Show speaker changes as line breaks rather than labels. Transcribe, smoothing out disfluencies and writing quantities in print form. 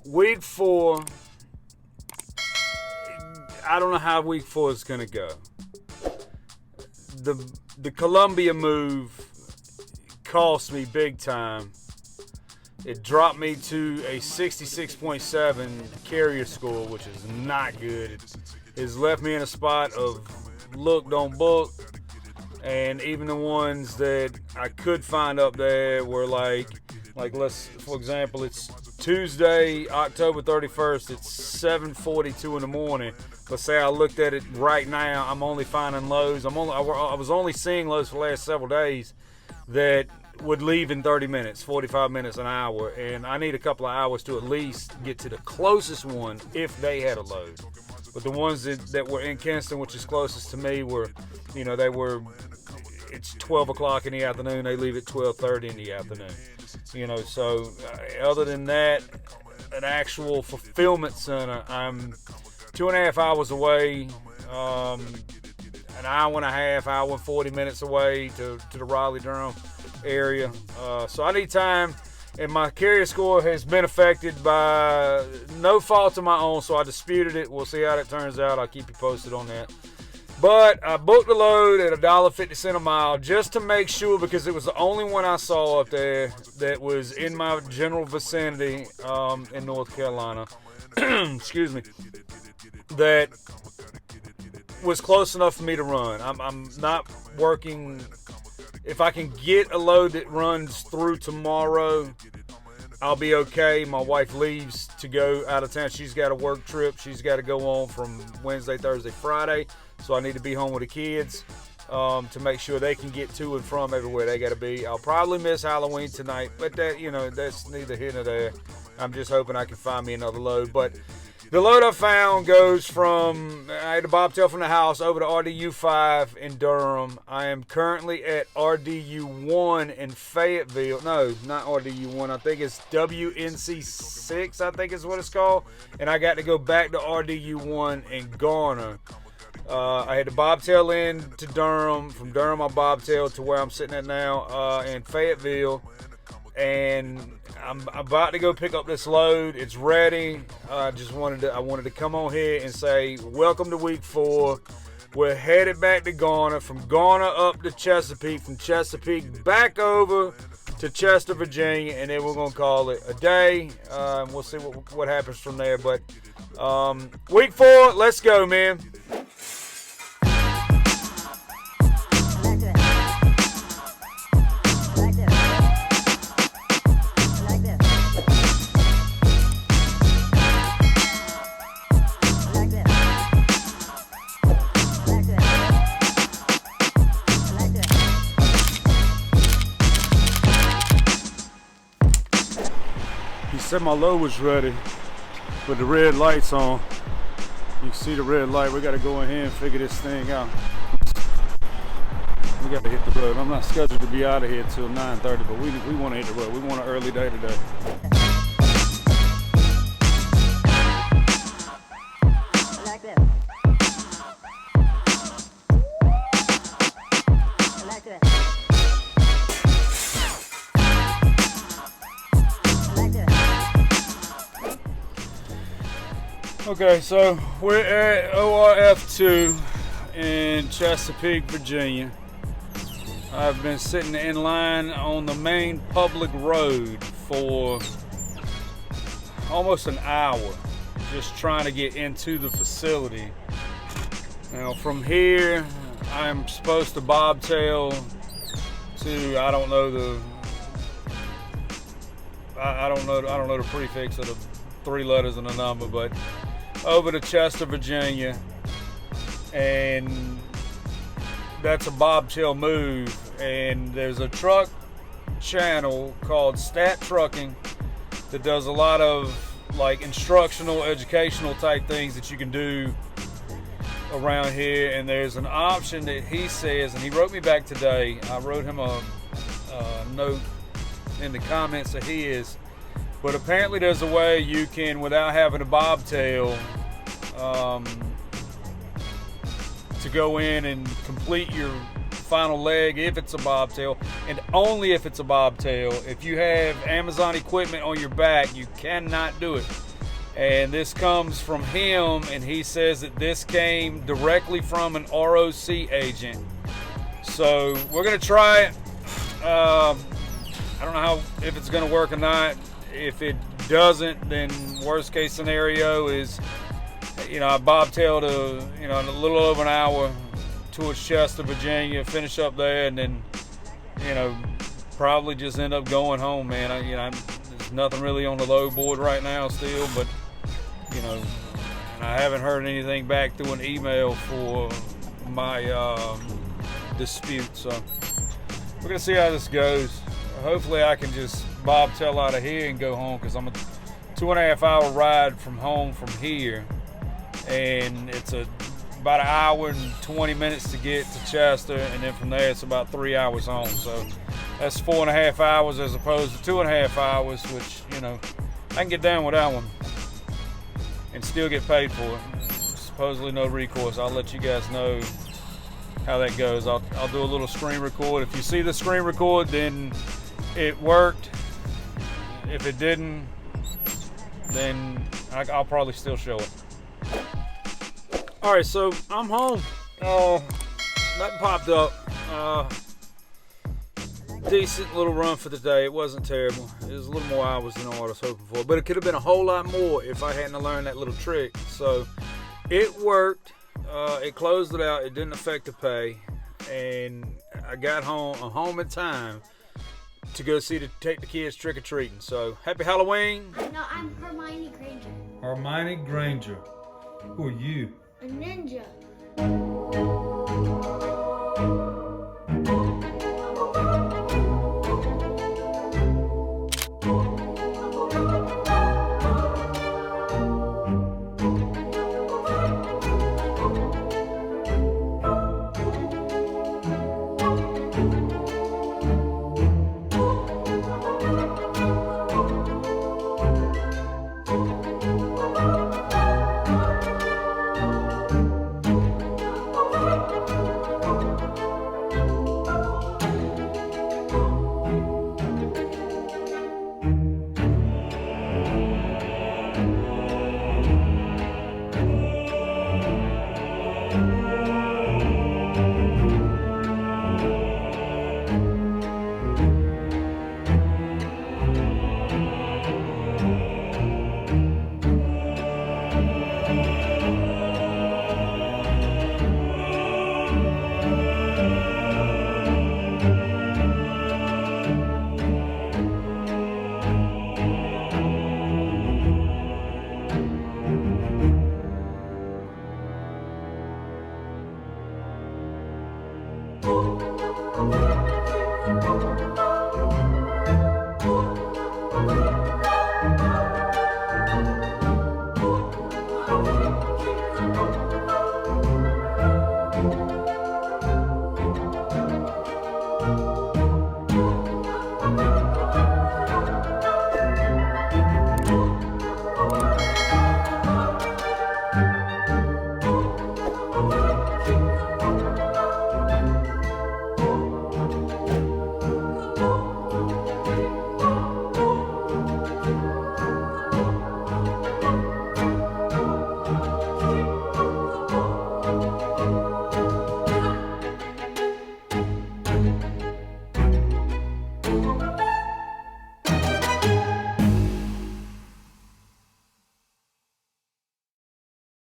week 4, I don't know how week 4 is going to go. The Columbia move cost me big time. It dropped me to a 66.7 carrier score, which is not good. It has left me in a spot of look, don't book. And even the ones that I could find up there were like let's, for example, it's Tuesday, October 31st. It's 7:42 in the morning. Let's say I looked at it right now. I'm only finding lows. I was only seeing lows for the last several days that would leave in 30 minutes, 45 minutes, an hour. And I need a couple of hours to at least get to the closest one if they had a load. But the ones that were in Kinston, which is closest to me, were, it's 12 o'clock in the afternoon. They leave at 12:30 in the afternoon. So other than that, an actual fulfillment center, I'm 2.5 hours away, an hour and a half, hour and 40 minutes away to the Raleigh-Durham area. So I need time, and my carrier score has been affected by no fault of my own, so I disputed it. We'll see how that turns out. I'll keep you posted on that. But I booked the load at $1.50 a mile just to make sure, because it was the only one I saw up there that was in my general vicinity in North Carolina. Excuse me. That was close enough for me to run. I'm not working. If I can get a load that runs through tomorrow, I'll be okay. My wife leaves to go out of town. She's got a work trip. She's got to go on from Wednesday, Thursday, Friday. So I need to be home with the kids to make sure they can get to and from everywhere they got to be. I'll probably miss Halloween tonight, but that's neither here nor there. I'm just hoping I can find me another load. But the load I found goes from, I had a Bobtail from the house over to RDU5 in Durham. I am currently at RDU1 in Fayetteville. No, not RDU1. I think it's WNC6, I think is what it's called. And I got to go back to RDU1 in Garner. I had to Bobtail in to Durham. From Durham, I Bobtail to where I'm sitting at now in Fayetteville. And I'm about to go pick up this load. It's ready. I wanted to come on here and say, welcome to week 4. We're headed back to Garner. From Garner up to Chesapeake. From Chesapeake back over to Chester, Virginia. And then we're going to call it a day. We'll see what happens from there. But week 4, let's go, man. Said my load was ready with the red lights on. You can see the red light. We got to go in here and figure this thing out. We got to hit the road. I'm not scheduled to be out of here till 9:30, but we want to hit the road. We want an early day today. Okay, so we're at ORF2 in Chesapeake, Virginia. I've been sitting in line on the main public road for almost an hour, just trying to get into the facility. Now from here, I'm supposed to Bobtail to, I don't know the prefix of the 3 letters and a number, but over to Chester, Virginia, and that's a Bobtail move. And there's a truck channel called Stat Trucking that does a lot of like instructional, educational type things that you can do around here. And there's an option that he says, and he wrote me back today. I wrote him a note in the comments of his. But apparently there's a way you can, without having a Bobtail, to go in and complete your final leg if it's a Bobtail, and only if it's a Bobtail. If you have Amazon equipment on your back, you cannot do it. And this comes from him, and he says that this came directly from an ROC agent. So we're gonna try it. I don't know if it's gonna work or not. If it doesn't, then worst case scenario is, I bobtail to, in a little over an hour towards Chester, Virginia, finish up there, and then, probably just end up going home, man. There's nothing really on the load board right now still, but, and I haven't heard anything back through an email for my dispute, so we're gonna see how this goes. Hopefully I can just bobtail out of here and go home, because I'm a 2.5 hour ride from home from here, and it's about an hour and 20 minutes to get to Chester, and then from there it's about 3 hours home. So that's 4.5 hours as opposed to 2.5 hours, which, I can get down with that one and still get paid for it. Supposedly no recourse. I'll let you guys know how that goes. I'll do a little screen record. If you see the screen record, then it worked. If it didn't, then I'll probably still show it. All right, so I'm home. Nothing popped up. Decent little run for the day. It wasn't terrible. It was a little more hours than what I was hoping for, but it could have been a whole lot more if I hadn't learned that little trick. So it worked. It closed it out. It didn't affect the pay, and I got home. I'm home in time to go take the kids trick or treating. So happy Halloween.
No, I'm Hermione Granger.
Hermione Granger. Who are you?
A ninja.